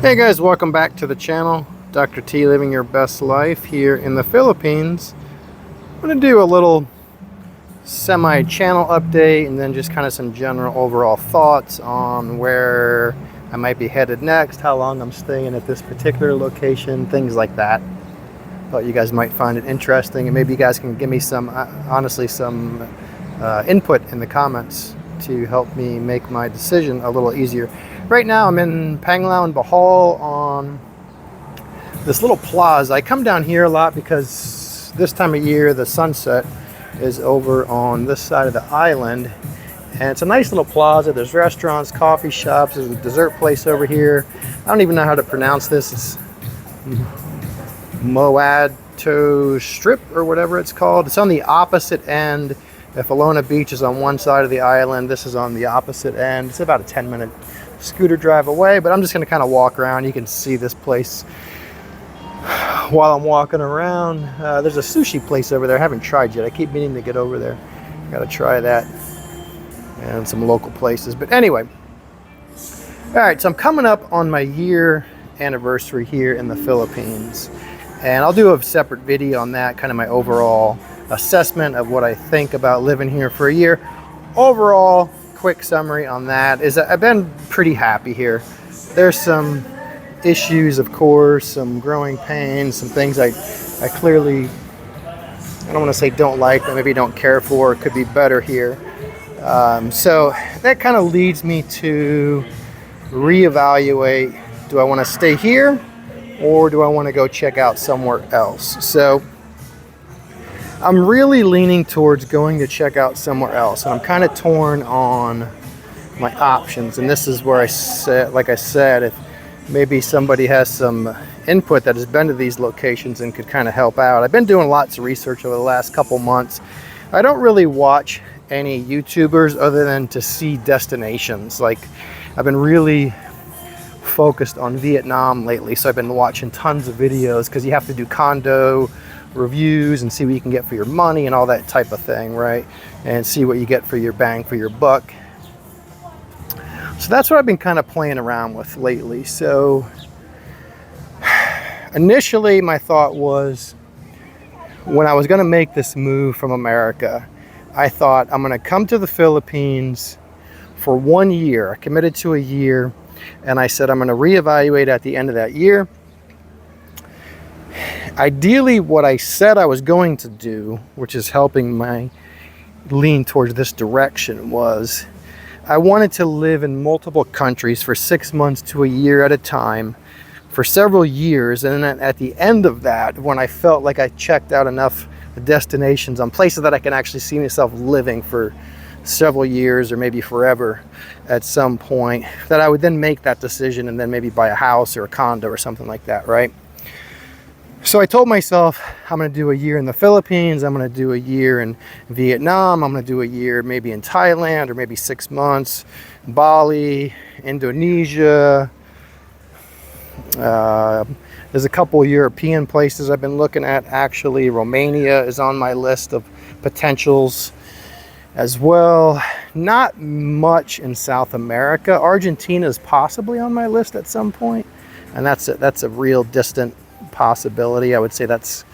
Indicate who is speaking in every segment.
Speaker 1: Hey guys, welcome back to the channel. Dr. T living your best life here in the Philippines. I'm going to do a little semi-channel update and then just kind of some general overall thoughts on where I might be headed next, how long I'm staying at this particular location, things like that. Thought you guys might find it interesting, and maybe you guys can give me some, honestly, some input in the comments to help me make my decision a little easier. Right now I'm in Panglao, Bohol on this little plaza. I come down here a lot because this time of year the sunset is over on this side of the island, and it's a nice little plaza. There's restaurants, coffee shops, there's a dessert place over here. I don't even know how to pronounce this. It's Moato Strip or whatever it's called. It's on the opposite end. If Alona Beach is on one side of the island, this is on the opposite end. It's about a 10-minute scooter drive away, but I'm just going to kind of walk around. You can see this place while I'm walking around. There's a sushi place over there I haven't tried yet. I keep meaning to get over there. Got to try that, and some local places. But anyway, all right, so I'm coming up on my year anniversary here in the Philippines, and I'll do a separate video on that, kind of my overall assessment of what I think about living here for a year. Overall, quick summary on that is that I've been pretty happy here. There's some issues, of course, some growing pains, some things I clearly, I don't want to say don't like, but maybe don't care for. It could be better here. So that kind of leads me to reevaluate, do I want to stay here or do I want to go check out somewhere else? So I'm really leaning towards going to check out somewhere else, and I'm kind of torn on my options. And this is where I said, like I said, if maybe somebody has some input that has been to these locations and could kind of help out. I've been doing lots of research over the last couple months. I don't really watch any YouTubers other than to see destinations. Like, I've been really focused on Vietnam lately, so I've been watching tons of videos because you have to do condo reviews and see what you can get for your money and all that type of thing, right? And see what you get for your bang for your buck. So that's what I've been kind of playing around with lately. So initially my thought was, when I was going to make this move from America, I thought I'm going to come to the Philippines for 1 year. I committed to a year, and I said I'm going to reevaluate at the end of that year. Ideally, what I said I was going to do, which is helping my lean towards this direction, was I wanted to live in multiple countries for 6 months to a year at a time for several years. And then at the end of that, when I felt like I checked out enough destinations on places that I can actually see myself living for several years or maybe forever at some point, that I would then make that decision and then maybe buy a house or a condo or something like that, right? So I told myself I'm going to do a year in the Philippines, I'm going to do a year in Vietnam, I'm going to do a year maybe in Thailand, or maybe 6 months, Bali, Indonesia. There's a couple European places I've been looking at. Actually, Romania is on my list of potentials as well. Not much in South America. Argentina is possibly on my list at some point, and that's a real distant possibility. I would say that's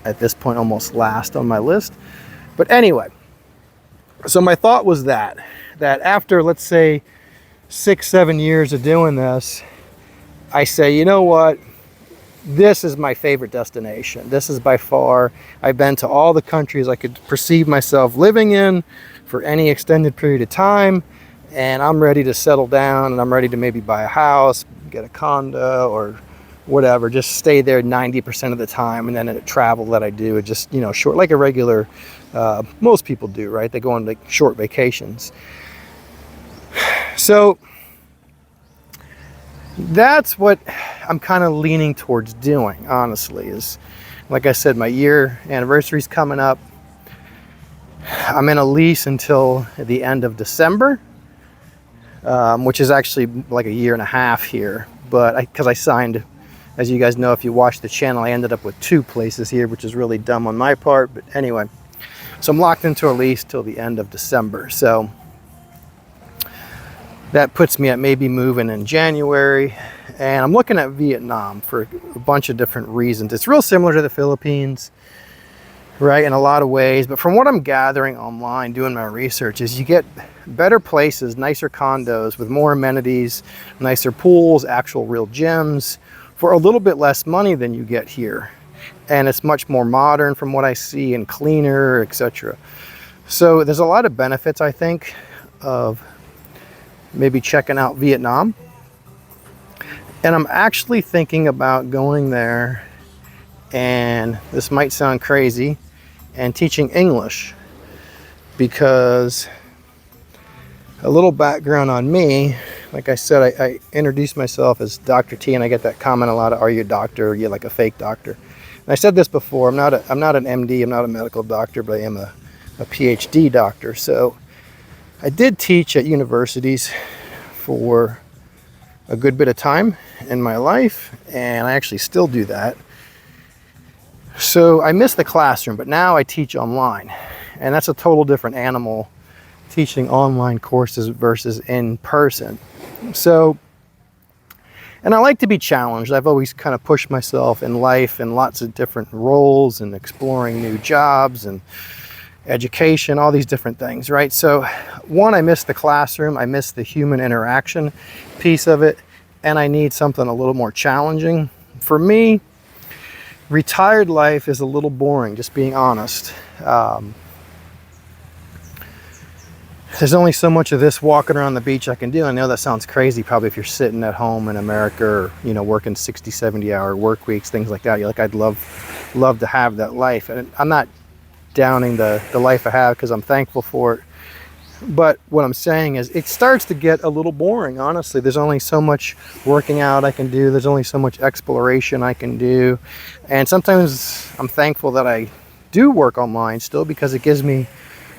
Speaker 1: at this point almost last on my list. But anyway, so my thought was that after, let's say, 6-7 years of doing this, I say, you know what, this is my favorite destination. This is by far, I've been to all the countries I could perceive myself living in for any extended period of time, and I'm ready to settle down, and I'm ready to maybe buy a house, get a condo, or whatever, just stay there 90% of the time. And then a travel that I do, just, you know, short, like a regular, most people do, right? They go on like short vacations. So that's what I'm kind of leaning towards doing, honestly, is, like I said, my year anniversary is coming up. I'm in a lease until the end of December, which is actually like a year and a half here. But because I signed, as you guys know, if you watch the channel, I ended up with 2 places here, which is really dumb on my part. But anyway, so I'm locked into a lease till the end of December. So That puts me at maybe moving in January. And I'm looking at Vietnam for a bunch of different reasons. It's real similar to the Philippines, right, in a lot of ways. But from what I'm gathering online, doing my research, is you get better places, nicer condos with more amenities, nicer pools, actual real gyms, for a little bit less money than you get here. And it's much more modern from what I see, and cleaner, etc. So there's a lot of benefits, I think, of maybe checking out Vietnam. And I'm actually thinking about going there, and this might sound crazy, and teaching English, because a little background on me, like I said, I introduced myself as Dr. T, and I get that comment a lot, are you a doctor? Are you like a fake doctor? And I said this before, I'm not an MD, I'm not a medical doctor, but I am a PhD doctor. So I did teach at universities for a good bit of time in my life, and I actually still do that. So I miss the classroom, but now I teach online, and that's a total different animal, teaching online courses versus in person. So, and I like to be challenged. I've always kind of pushed myself in life in lots of different roles, and exploring new jobs and education, all these different things, right? So one, I miss the classroom, I miss the human interaction piece of it, and I need something a little more challenging. For me, retired life is a little boring, just being honest. There's only so much of this walking around the beach I can do. I know that sounds crazy probably if you're sitting at home in America, or, you know, working 60, 70-hour work weeks, things like that. You're like, I'd love to have that life. And I'm not downing the life I have, because I'm thankful for it. But what I'm saying is, it starts to get a little boring, honestly. There's only so much working out I can do. There's only so much exploration I can do. And sometimes I'm thankful that I do work online still, because it gives me,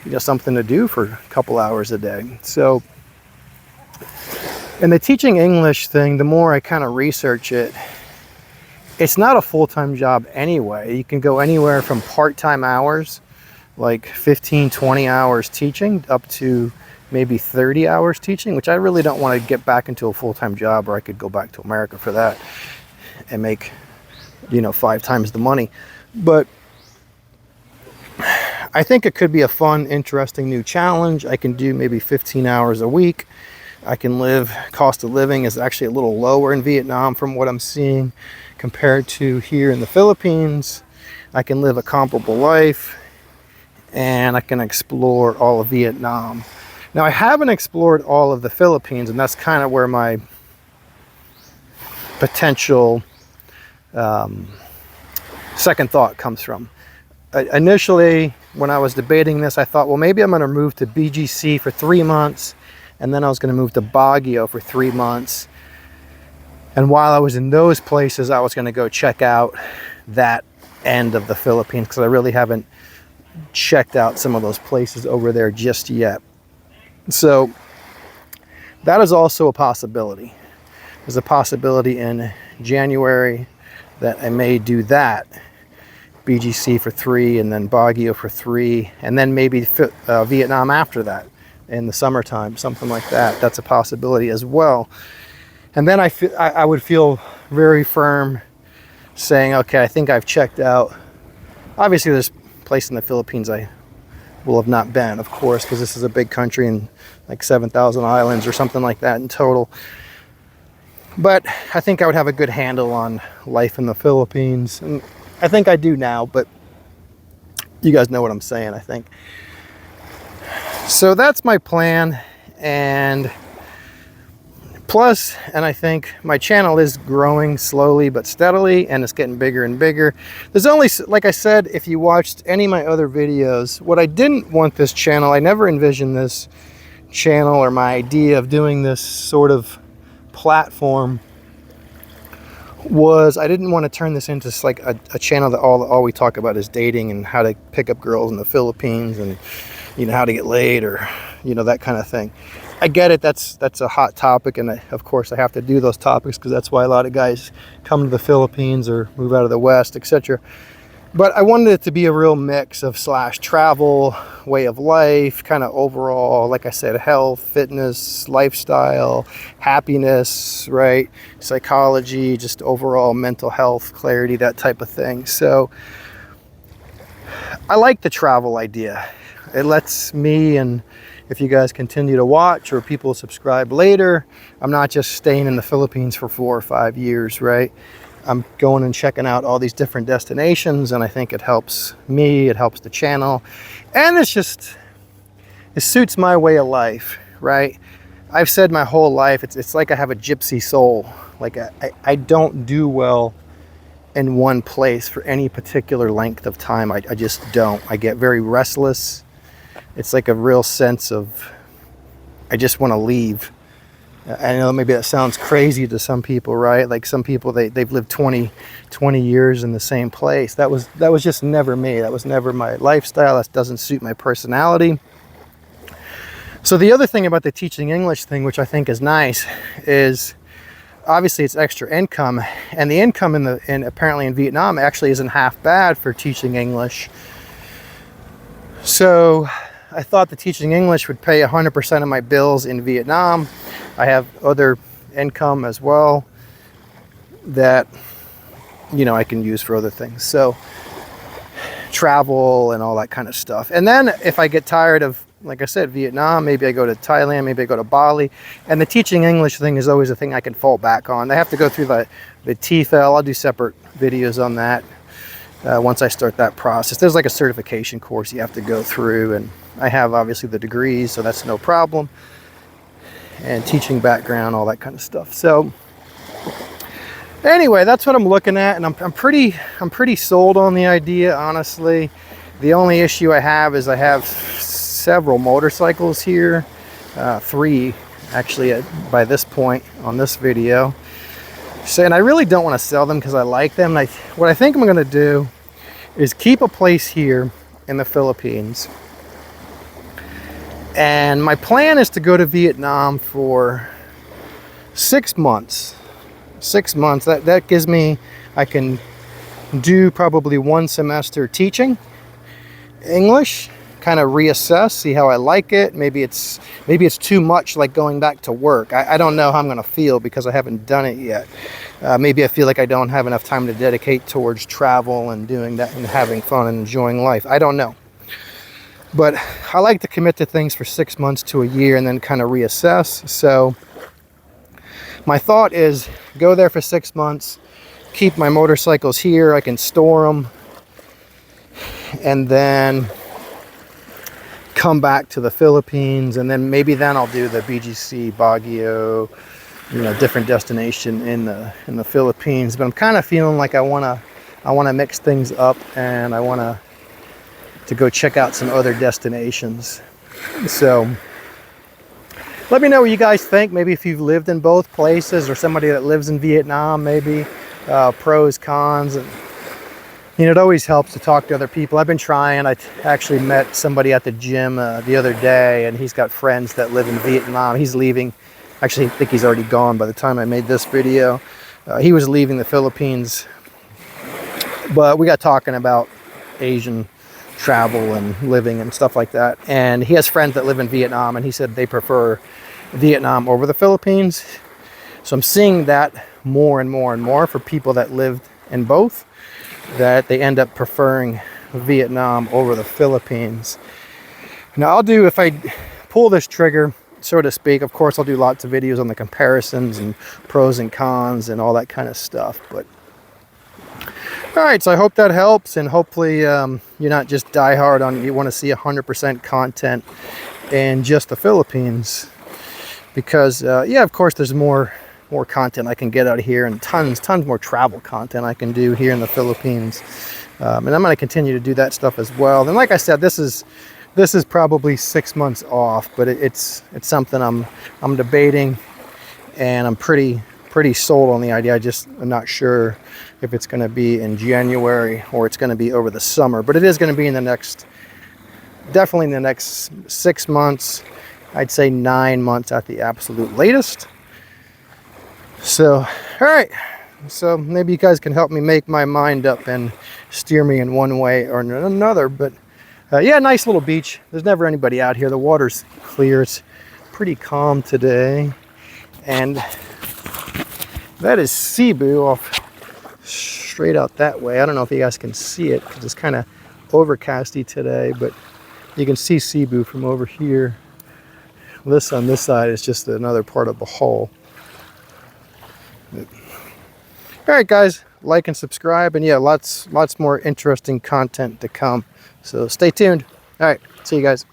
Speaker 1: you know, something to do for a couple hours a day. So, and the teaching English thing, the more I kind of research it, it's not a full-time job anyway. You can go anywhere from part-time hours, like 15, 20 hours teaching, up to maybe 30 hours teaching, which I really don't want to get back into a full-time job, or I could go back to America for that and make, you know, 5 times the money. But I think it could be a fun, interesting new challenge. I can do maybe 15 hours a week. I can live, cost of living is actually a little lower in Vietnam from what I'm seeing compared to here in the Philippines. I can live a comparable life, and I can explore all of Vietnam. Now, I haven't explored all of the Philippines, and that's kind of where my potential second thought comes from. Initially, when I was debating this, I thought, well, maybe I'm going to move to BGC for 3 months, and then I was going to move to Baguio for 3 months. And while I was in those places, I was going to go check out that end of the Philippines, because I really haven't checked out some of those places over there just yet. So that is also a possibility. There's a possibility in January that I may do that. BGC for 3, and then Baguio for 3, and then maybe Vietnam after that in the summertime, something like that. That's a possibility as well. And then I would feel very firm saying, okay, I think I've checked out. Obviously, there's a place in the Philippines I will have not been, of course, because this is a big country and like 7,000 islands or something like that in total. But I think I would have a good handle on life in the Philippines. And I think I do now, but you guys know what I'm saying, I think. So that's my plan. And plus, and I think my channel is growing slowly but steadily, and it's getting bigger and bigger. There's only, like I said, if you watched any of my other videos, what I didn't want this channel, I never envisioned this channel or my idea of doing this sort of platform, was I didn't want to turn this into like a channel that all we talk about is dating and how to pick up girls in the Philippines, and, you know, how to get laid, or, you know, that kind of thing. I get it, that's a hot topic, and of course I have to do those topics, because that's why a lot of guys come to the Philippines or move out of the West, etc. But I wanted it to be a real mix of / travel, way of life, kind of overall, like I said, health, fitness, lifestyle, happiness, right? Psychology, just overall mental health, clarity, that type of thing. So I like the travel idea. It lets me, and if you guys continue to watch or people subscribe later, I'm not just staying in the Philippines for 4 or 5 years, right? I'm going and checking out all these different destinations, and I think it helps me, it helps the channel, and it suits my way of life, right? I've said my whole life, it's like I have a gypsy soul. Like I don't do well in one place for any particular length of time. I just don't. I get very restless. It's like a real sense of, I just want to leave. I know maybe that sounds crazy to some people, right? Like some people, they've lived 20 years in the same place. That was just never me. That was never my lifestyle. That doesn't suit my personality. So the other thing about the teaching English thing, which I think is nice, is obviously it's extra income, and the income apparently in Vietnam actually isn't half bad for teaching English. So I thought the teaching English would pay 100% of my bills in Vietnam. I have other income as well that, you know, I can use for other things. So travel and all that kind of stuff. And then if I get tired of, like I said, Vietnam, maybe I go to Thailand, maybe I go to Bali. And the teaching English thing is always a thing I can fall back on. I have to go through the TEFL. I'll do separate videos on that once I start that process. There's like a certification course you have to go through, and I have obviously the degrees, so that's no problem. And teaching background, all that kind of stuff. So anyway, that's what I'm looking at, and I'm pretty sold on the idea, honestly. The only issue I have is I have several motorcycles here, 3 actually by this point on this video. So, and I really don't want to sell them because I like them. What I think I'm going to do is keep a place here in the Philippines. And my plan is to go to Vietnam for 6 months. 6 months, that gives me, I can do probably 1 semester teaching English, kind of reassess, see how I like it. Maybe it's too much like going back to work. I don't know how I'm going to feel because I haven't done it yet. Maybe I feel like I don't have enough time to dedicate towards travel and doing that and having fun and enjoying life. I don't know. But I like to commit to things for 6 months to a year and then kind of reassess. So my thought is go there for 6 months, keep my motorcycles here, I can store them, and then come back to the Philippines, and then maybe then I'll do the BGC, Baguio, you know, different destination in the Philippines. But I'm kind of feeling like I want to mix things up, and I want to go check out some other destinations. So let me know what you guys think. Maybe if you've lived in both places, or somebody that lives in Vietnam, maybe pros, cons. And you know, it always helps to talk to other people. I've been trying. I actually met somebody at the gym the other day, and he's got friends that live in Vietnam. He's leaving. Actually, I think he's already gone by the time I made this video. He was leaving the Philippines, but we got talking about Asian travel and living and stuff like that. And he has friends that live in Vietnam, and he said they prefer Vietnam over the Philippines. So I'm seeing that more and more and more for people that lived in both, that they end up preferring Vietnam over the Philippines. Now I'll do, if I pull this trigger, so to speak, of course I'll do lots of videos on the comparisons and pros and cons and all that kind of stuff. But all right, so I hope that helps, and hopefully you're not just diehard on, you want to see 100% content in just the Philippines, because yeah, of course there's more content I can get out of here, and tons more travel content I can do here in the Philippines. And I'm going to continue to do that stuff as well. And like I said, this is probably 6 months off, but it's something I'm debating, and I'm pretty sold on the idea. I'm not sure if it's going to be in January or it's going to be over the summer, but it is going to be in definitely in the next 6 months. I'd say 9 months at the absolute latest. So, all right. So maybe you guys can help me make my mind up and steer me in one way or another. But Yeah, nice little beach. There's never anybody out here. The water's clear. It's pretty calm today. And that is Cebu off straight out that way. I don't know if you guys can see it because it's kind of overcasty today, but you can see Cebu from over here. This on this side is just another part of Bohol. All right, guys, like and subscribe, and yeah, lots more interesting content to come. So stay tuned. All right, see you guys.